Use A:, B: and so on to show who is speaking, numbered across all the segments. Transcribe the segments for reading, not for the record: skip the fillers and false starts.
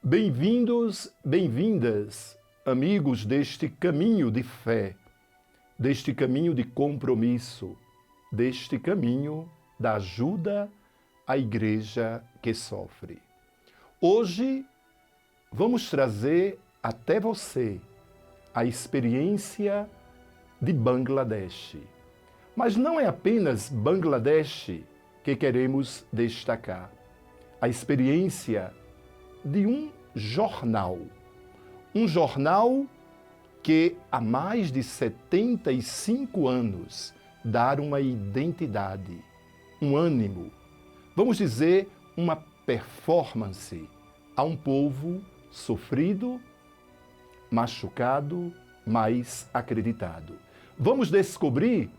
A: Bem-vindos, bem-vindas, amigos deste caminho de fé, deste caminho de compromisso, deste caminho da ajuda à igreja que sofre. Hoje vamos trazer até você a experiência de Bangladesh. Mas não é apenas Bangladesh que queremos destacar. A experiência de um jornal que há mais de 75 anos dá uma identidade, um ânimo, vamos dizer, uma performance a um povo sofrido, machucado, mas acreditado. Vamos descobrir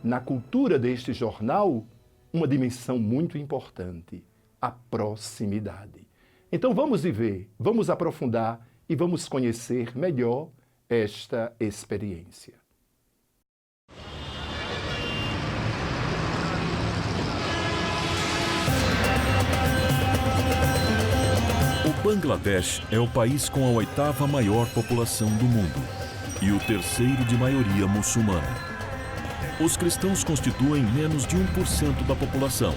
A: na cultura deste jornal uma dimensão muito importante, a proximidade. Então vamos viver, vamos aprofundar e vamos conhecer melhor esta experiência.
B: O Bangladesh é o país com a 8ª maior população do mundo e o 3º de maioria muçulmana. Os cristãos constituem menos de 1% da população.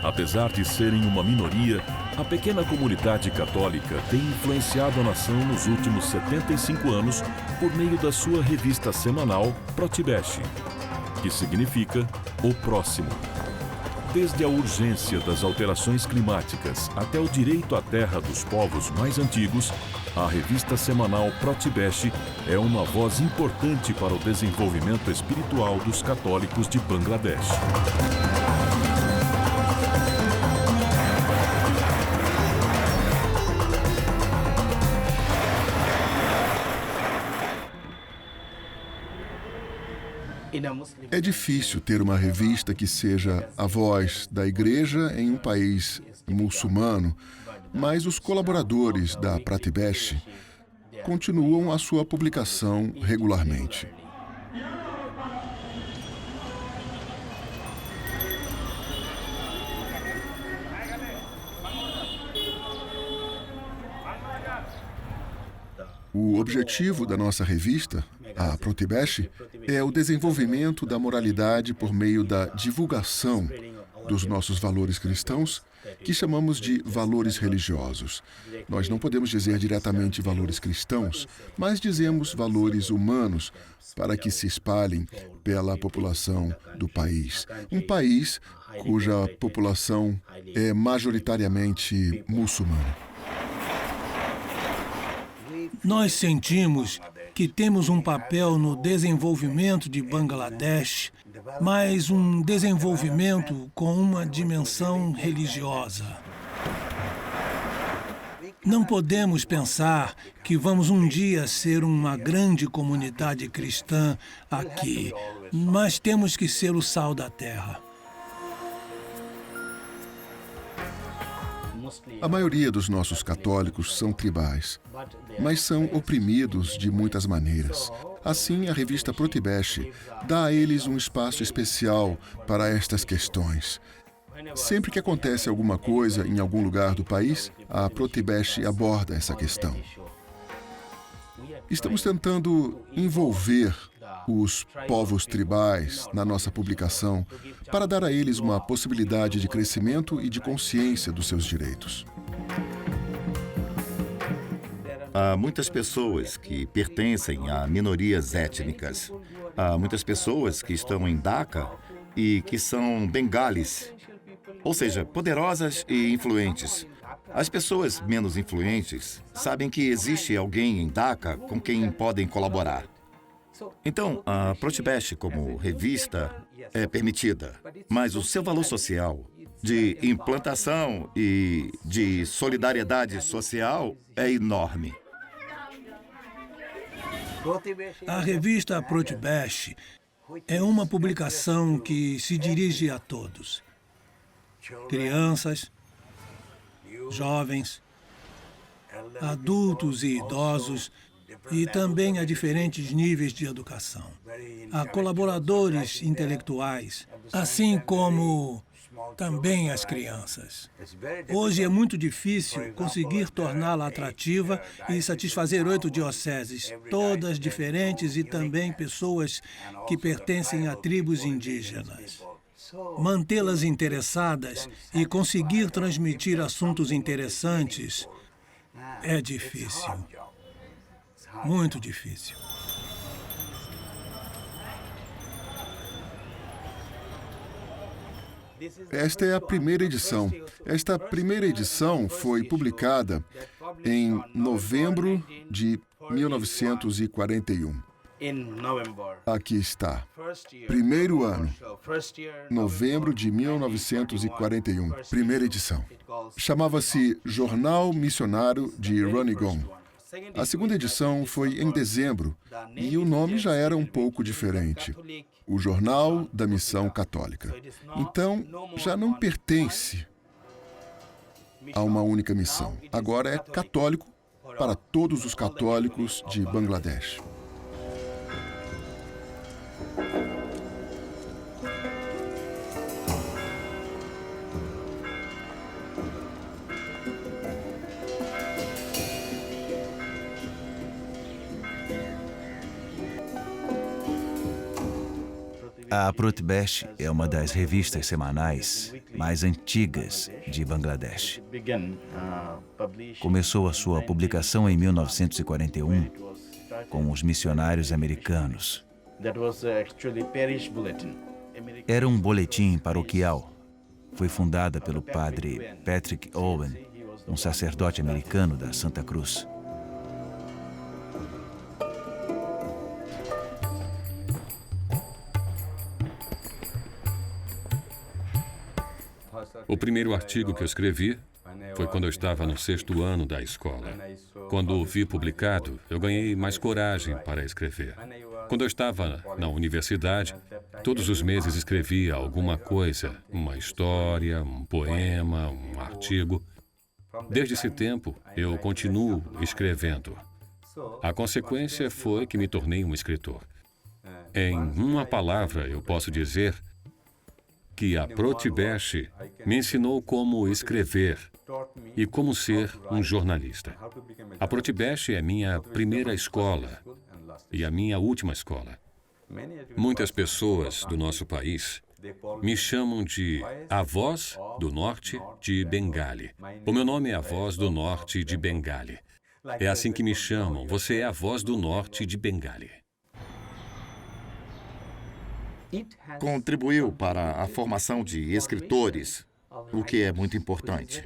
B: Apesar de serem uma minoria, a pequena comunidade católica tem influenciado a nação nos últimos 75 anos por meio da sua revista semanal Protibhesh, que significa o próximo. Desde a urgência das alterações climáticas até o direito à terra dos povos mais antigos, a revista semanal Protibhesh é uma voz importante para o desenvolvimento espiritual dos católicos de Bangladesh.
C: É difícil ter uma revista que seja a voz da igreja em um país muçulmano, mas os colaboradores da Protibhesh continuam a sua publicação regularmente. O objetivo da nossa revista, a Protibhesh, é o desenvolvimento da moralidade por meio da divulgação dos nossos valores cristãos, que chamamos de valores religiosos. Nós não podemos dizer diretamente valores cristãos, mas dizemos valores humanos para que se espalhem pela população do país. Um país cuja população é majoritariamente muçulmana.
D: Nós sentimos que temos um papel no desenvolvimento de Bangladesh, mas um desenvolvimento com uma dimensão religiosa. Não podemos pensar que vamos um dia ser uma grande comunidade cristã aqui, mas temos que ser o sal da terra.
C: A maioria dos nossos católicos são tribais, mas são oprimidos de muitas maneiras. Assim, a revista Protibhesh dá a eles um espaço especial para estas questões. Sempre que acontece alguma coisa em algum lugar do país, a Protibhesh aborda essa questão. Estamos tentando envolver os povos tribais na nossa publicação para dar a eles uma possibilidade de crescimento e de consciência dos seus direitos.
E: Há muitas pessoas que pertencem a minorias étnicas. Há muitas pessoas que estão em Dhaka e que são bengalis, ou seja, poderosas e influentes. As pessoas menos influentes sabem que existe alguém em Dhaka com quem podem colaborar. Então, a Protibhesh como revista é permitida, mas o seu valor social, de implantação e de solidariedade social é enorme.
D: A revista Protibhesh é uma publicação que se dirige a todos. Crianças, jovens, adultos e idosos, e também a diferentes níveis de educação. Há colaboradores intelectuais, assim como também as crianças. Hoje é muito difícil conseguir torná-la atrativa e satisfazer 8 dioceses, todas diferentes e também pessoas que pertencem a tribos indígenas. Mantê-las interessadas e conseguir transmitir assuntos interessantes é difícil. Muito difícil.
C: Esta é a primeira edição. Esta primeira edição foi publicada em novembro de 1941. Aqui está. Primeiro ano, novembro de 1941, primeira edição. Chamava-se Jornal Missionário de Running. A segunda edição foi em dezembro e o nome já era um pouco diferente. O Jornal da Missão Católica. Então, já não pertence a uma única missão. Agora é católico para todos os católicos de Bangladesh.
F: A Pratibhash é uma das revistas semanais mais antigas de Bangladesh. Começou a sua publicação em 1941 com os missionários americanos. Era um boletim paroquial. Foi fundada pelo padre Patrick Owen, um sacerdote americano da Santa Cruz.
G: O primeiro artigo que eu escrevi foi quando eu estava no 6º ano da escola. Quando o vi publicado, eu ganhei mais coragem para escrever. Quando eu estava na universidade, todos os meses escrevia alguma coisa, uma história, um poema, um artigo. Desde esse tempo, eu continuo escrevendo. A consequência foi que me tornei um escritor. Em uma palavra, eu posso dizer que a Pratibhash me ensinou como escrever e como ser um jornalista. A Pratibhash é minha primeira escola e a minha última escola. Muitas pessoas do nosso país me chamam de A Voz do Norte de Bengali. O meu nome é A Voz do Norte de Bengali. É assim que me chamam. Você é a Voz do Norte de Bengali.
E: Contribuiu para a formação de escritores, o que é muito importante.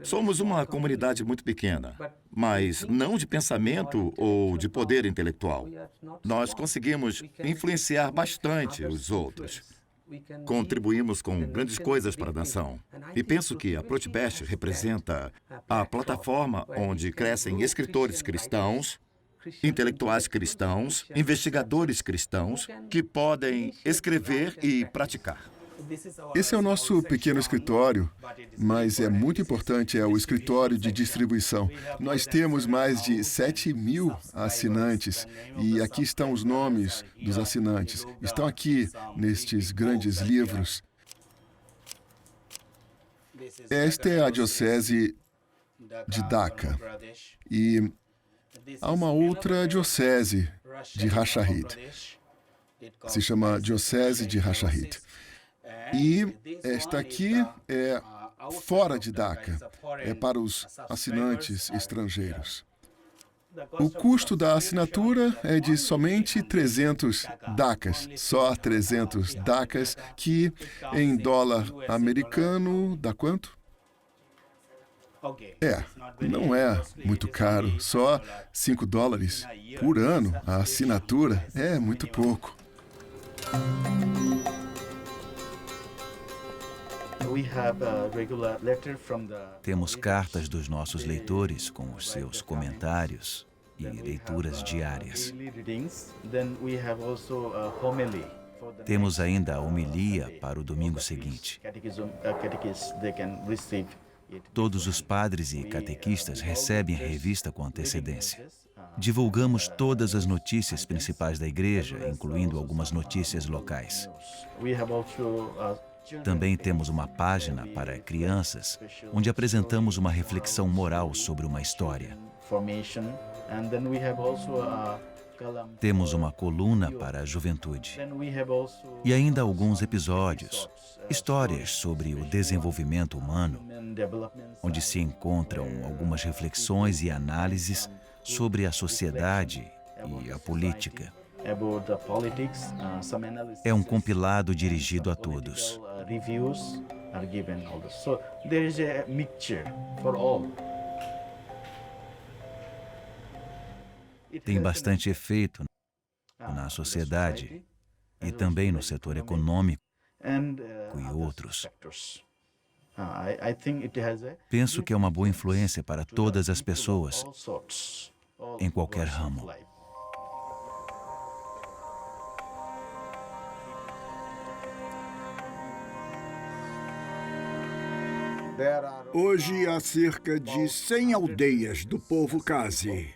E: Somos uma comunidade muito pequena, mas não de pensamento ou de poder intelectual. Nós conseguimos influenciar bastante os outros. Contribuímos com grandes coisas para a nação. E penso que a Pratibhash representa a plataforma onde crescem escritores cristãos, intelectuais cristãos, investigadores cristãos que podem escrever e praticar.
C: Esse é o nosso pequeno escritório, mas é muito importante, é o escritório de distribuição. Nós temos mais de 7.000 assinantes e aqui estão os nomes dos assinantes. Estão aqui nestes grandes livros. Esta é a diocese de Dhaka e há uma outra diocese de Rashid. Se chama Diocese de Rashid. E esta aqui é fora de Dhaka, é para os assinantes estrangeiros. O custo da assinatura é de somente 300 dhakas, só 300 dhakas, que em dólar americano dá quanto? Não é muito caro, só $5 por ano a assinatura é muito pouco.
F: Temos cartas dos nossos leitores com os seus comentários e leituras diárias. Temos ainda a homilia para o domingo seguinte. Todos os padres e catequistas recebem a revista com antecedência. Divulgamos todas as notícias principais da igreja, incluindo algumas notícias locais. Também temos uma página para crianças, onde apresentamos uma reflexão moral sobre uma história. Temos uma coluna para a juventude. E ainda alguns episódios, histórias sobre o desenvolvimento humano, onde se encontram algumas reflexões e análises sobre a sociedade e a política. É um compilado dirigido a todos. Tem bastante efeito na sociedade e também no setor econômico e outros. Penso que é uma boa influência para todas as pessoas, em qualquer ramo.
H: Hoje há cerca de 100 aldeias do povo Khasi.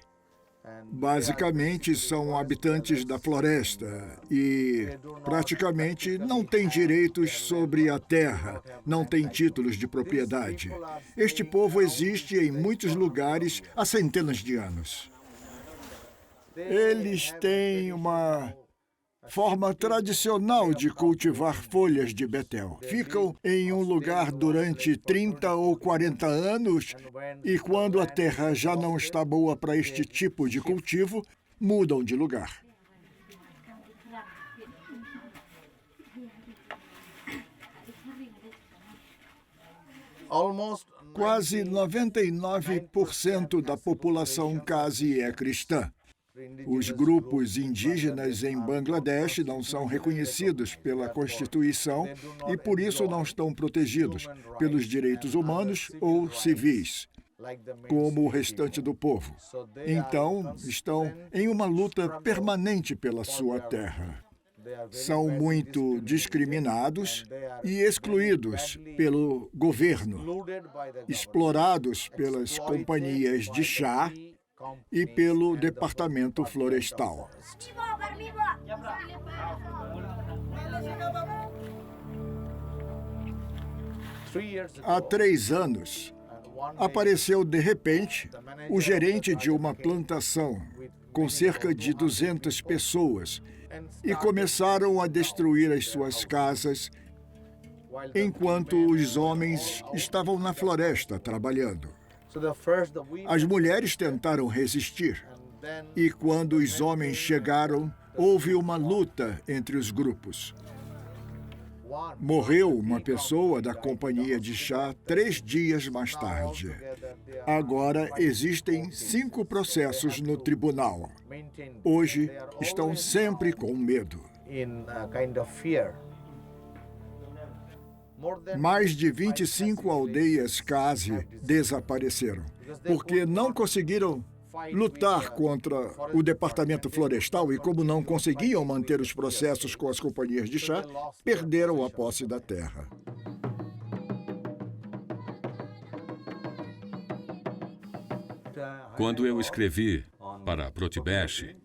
H: Basicamente, são habitantes da floresta e praticamente não têm direitos sobre a terra, não têm títulos de propriedade. Este povo existe em muitos lugares há centenas de anos. Eles têm uma forma tradicional de cultivar folhas de betel. Ficam em um lugar durante 30 ou 40 anos e quando a terra já não está boa para este tipo de cultivo, mudam de lugar. Quase 99% da população Khasi é cristã. Os grupos indígenas em Bangladesh não são reconhecidos pela Constituição e, por isso, não estão protegidos pelos direitos humanos ou civis, como o restante do povo. Então, estão em uma luta permanente pela sua terra. São muito discriminados e excluídos pelo governo, explorados pelas companhias de chá e pelo Departamento Florestal. Há 3 anos, apareceu de repente o gerente de uma plantação com cerca de 200 pessoas e começaram a destruir as suas casas enquanto os homens estavam na floresta trabalhando. As mulheres tentaram resistir e, quando os homens chegaram, houve uma luta entre os grupos. Morreu uma pessoa da companhia de chá 3 dias mais tarde. Agora existem 5 processos no tribunal. Hoje estão sempre com medo. Mais de 25 aldeias Khasi desapareceram, porque não conseguiram lutar contra o Departamento Florestal e, como não conseguiam manter os processos com as companhias de chá, perderam a posse da terra.
G: Quando eu escrevi para Protibesti,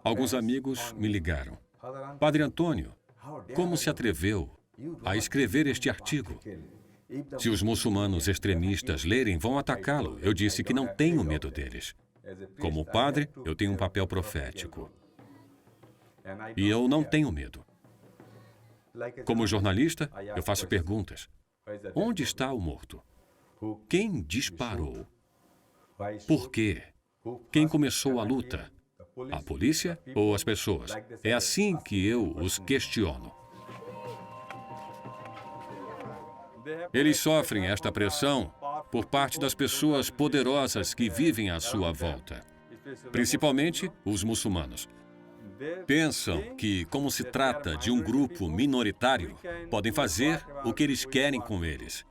G: alguns amigos me ligaram. Padre Antônio, como se atreveu a escrever este artigo? Se os muçulmanos extremistas lerem, vão atacá-lo. Eu disse que não tenho medo deles. Como padre, eu tenho um papel profético. E eu não tenho medo. Como jornalista, eu faço perguntas. Onde está o morto? Quem disparou? Por quê? Quem começou a luta? A polícia ou as pessoas? É assim que eu os questiono. Eles sofrem esta pressão por parte das pessoas poderosas que vivem à sua volta, principalmente os muçulmanos. Pensam que, como se trata de um grupo minoritário, podem fazer o que eles querem com eles.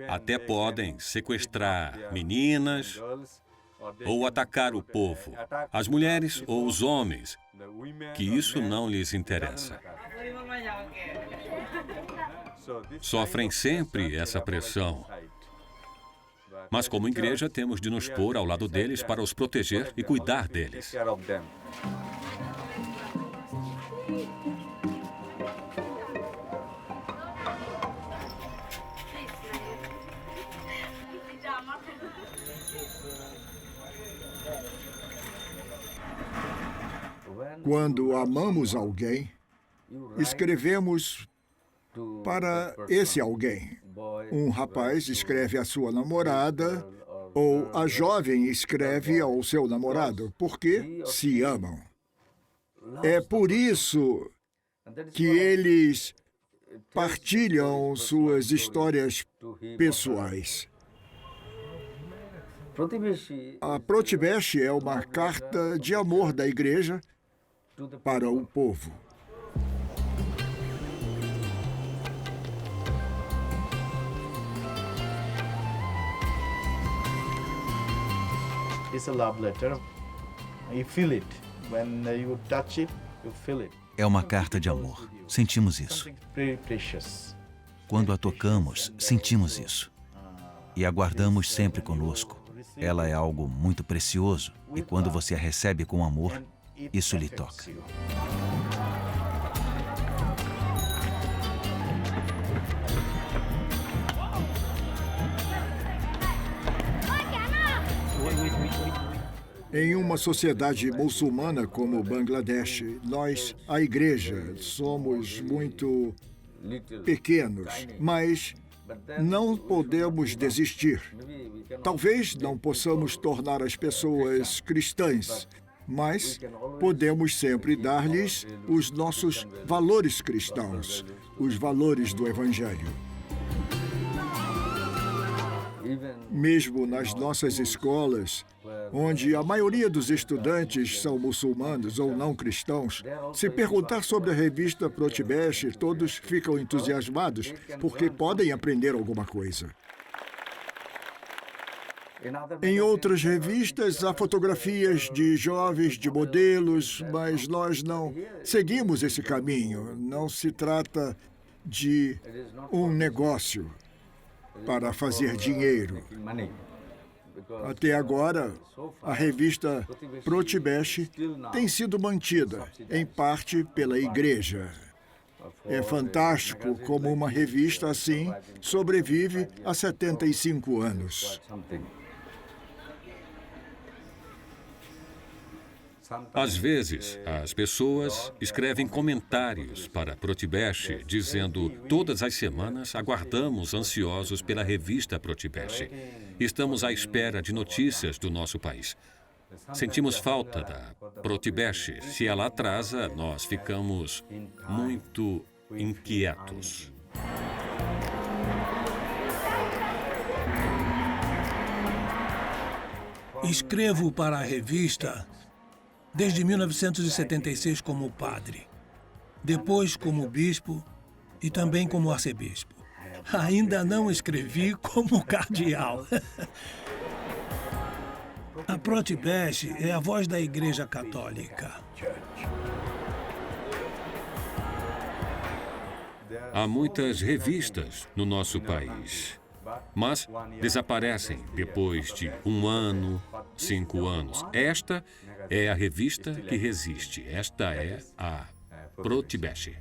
G: Até podem sequestrar meninas ou atacar o povo, as mulheres ou os homens, que isso não lhes interessa. Sofrem sempre essa pressão. Mas como igreja temos de nos pôr ao lado deles para os proteger e cuidar deles.
H: Quando amamos alguém, escrevemos para esse alguém. Um rapaz escreve à sua namorada, ou a jovem escreve ao seu namorado, porque se amam. É por isso que eles partilham suas histórias pessoais. A Protibeshe é uma carta de amor da igreja para o povo.
I: It's a love letter. You feel it. When you touch it, you feel it.
F: É uma carta de amor. Sentimos isso.
I: Something very precious.
F: Quando a tocamos, sentimos isso. E a guardamos sempre conosco. Ela é algo muito precioso. E quando você a recebe com amor, isso lhe toca.
H: Em uma sociedade muçulmana como Bangladesh, nós, a igreja, somos muito pequenos, mas não podemos desistir. Talvez não possamos tornar as pessoas cristãs, mas podemos sempre dar-lhes os nossos valores cristãos, os valores do Evangelho. Mesmo nas nossas escolas, onde a maioria dos estudantes são muçulmanos ou não cristãos, se perguntar sobre a revista Protibeshe, todos ficam entusiasmados, porque podem aprender alguma coisa. Em outras revistas, há fotografias de jovens, de modelos, mas nós não seguimos esse caminho. Não se trata de um negócio para fazer dinheiro. Até agora, a revista Protibeshe tem sido mantida, em parte, pela igreja. É fantástico como uma revista assim sobrevive há 75 anos.
G: Às vezes, as pessoas escrevem comentários para Protibeshe dizendo: todas as semanas aguardamos ansiosos pela revista Protibeshe. Estamos à espera de notícias do nosso país. Sentimos falta da Protibeshe. Se ela atrasa, nós ficamos muito inquietos.
D: Escrevo para a revista desde 1976 como padre, depois como bispo e também como arcebispo. Ainda não escrevi como cardeal. A Protibeshe é a voz da Igreja Católica.
G: Há muitas revistas no nosso país, mas desaparecem depois de 1 ano, 5 anos. Esta é a revista que resiste. Esta é a Protibeshe.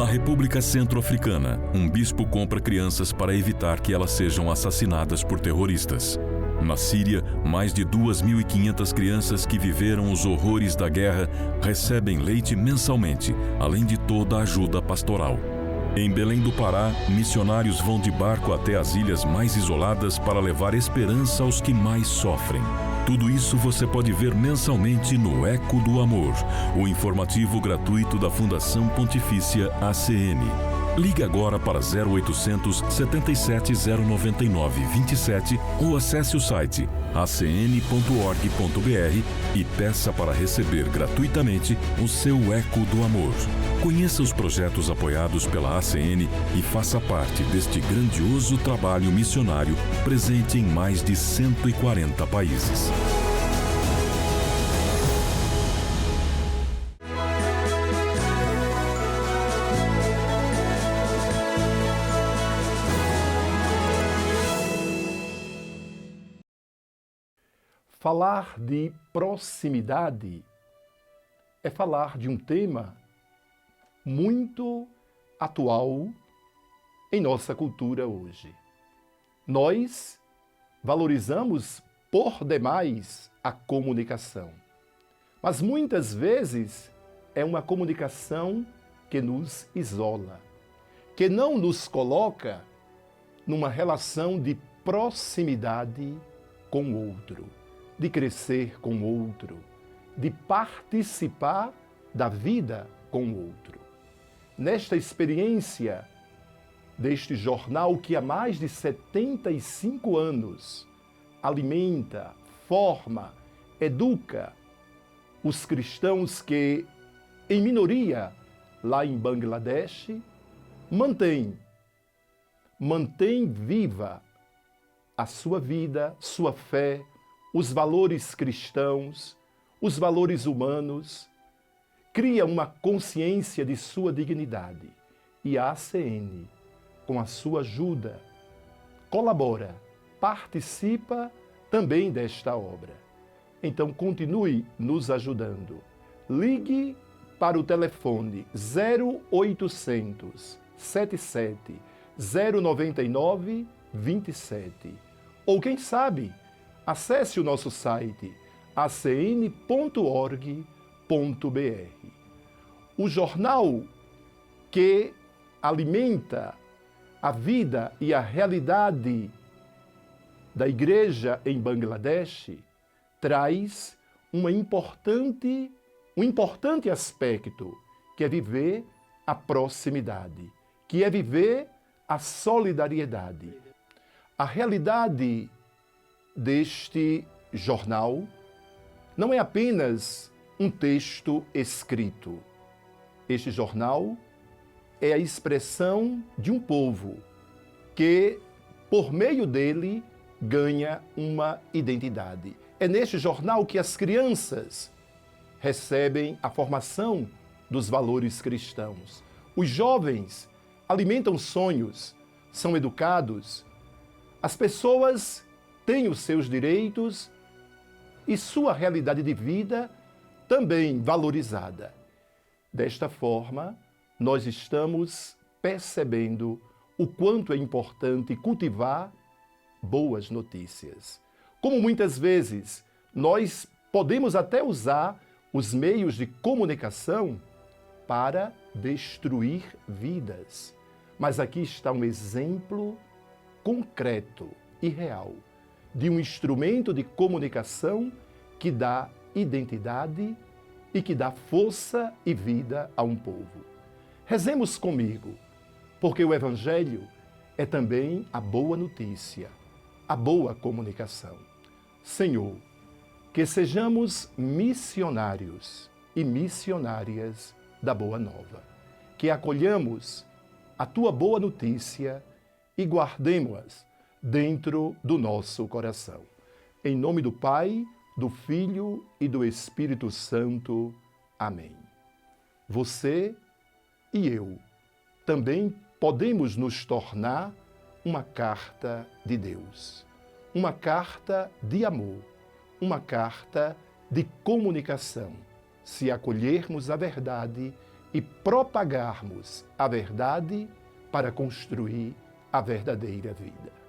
B: Na República Centro-Africana, um bispo compra crianças para evitar que elas sejam assassinadas por terroristas. Na Síria, mais de 2.500 crianças que viveram os horrores da guerra recebem leite mensalmente, além de toda a ajuda pastoral. Em Belém do Pará, missionários vão de barco até as ilhas mais isoladas para levar esperança aos que mais sofrem. Tudo isso você pode ver mensalmente no Eco do Amor, o informativo gratuito da Fundação Pontifícia ACN. Ligue agora para 0800 77 099 27 ou acesse o site acn.org.br e peça para receber gratuitamente o seu Eco do Amor. Conheça os projetos apoiados pela ACN e faça parte deste grandioso trabalho missionário presente em mais de 140 países.
A: Falar de proximidade é falar de um tema muito atual em nossa cultura hoje. Nós valorizamos por demais a comunicação, mas muitas vezes é uma comunicação que nos isola, que não nos coloca numa relação de proximidade com o outro, de crescer com o outro, de participar da vida com o outro. Nesta experiência deste jornal que há mais de 75 anos alimenta, forma, educa os cristãos que, em minoria lá em Bangladesh, mantém viva a sua vida, sua fé, os valores cristãos, os valores humanos, cria uma consciência de sua dignidade. E a ACN, com a sua ajuda, colabora, participa também desta obra. Então, continue nos ajudando. Ligue para o telefone 0800 77 099 27. Ou quem sabe, acesse o nosso site acn.org.br. O jornal que alimenta a vida e a realidade da igreja em Bangladesh traz um importante aspecto, que é viver a proximidade, que é viver a solidariedade. A realidade deste jornal não é apenas um texto escrito. Este jornal é a expressão de um povo que, por meio dele, ganha uma identidade. É neste jornal que as crianças recebem a formação dos valores cristãos. Os jovens alimentam sonhos, são educados. As pessoas têm os seus direitos e sua realidade de vida também valorizada. Desta forma, nós estamos percebendo o quanto é importante cultivar boas notícias. Como muitas vezes nós podemos até usar os meios de comunicação para destruir vidas. Mas aqui está um exemplo concreto e real de um instrumento de comunicação que dá identidade e que dá força e vida a um povo. Rezemos comigo, porque o Evangelho é também a boa notícia, a boa comunicação. Senhor, que sejamos missionários e missionárias da Boa Nova, que acolhamos a Tua boa notícia e guardemos-as dentro do nosso coração. Em nome do Pai, do Filho e do Espírito Santo. Amém. Você e eu também podemos nos tornar uma carta de Deus, uma carta de amor, uma carta de comunicação, se acolhermos a verdade e propagarmos a verdade para construir a verdadeira vida.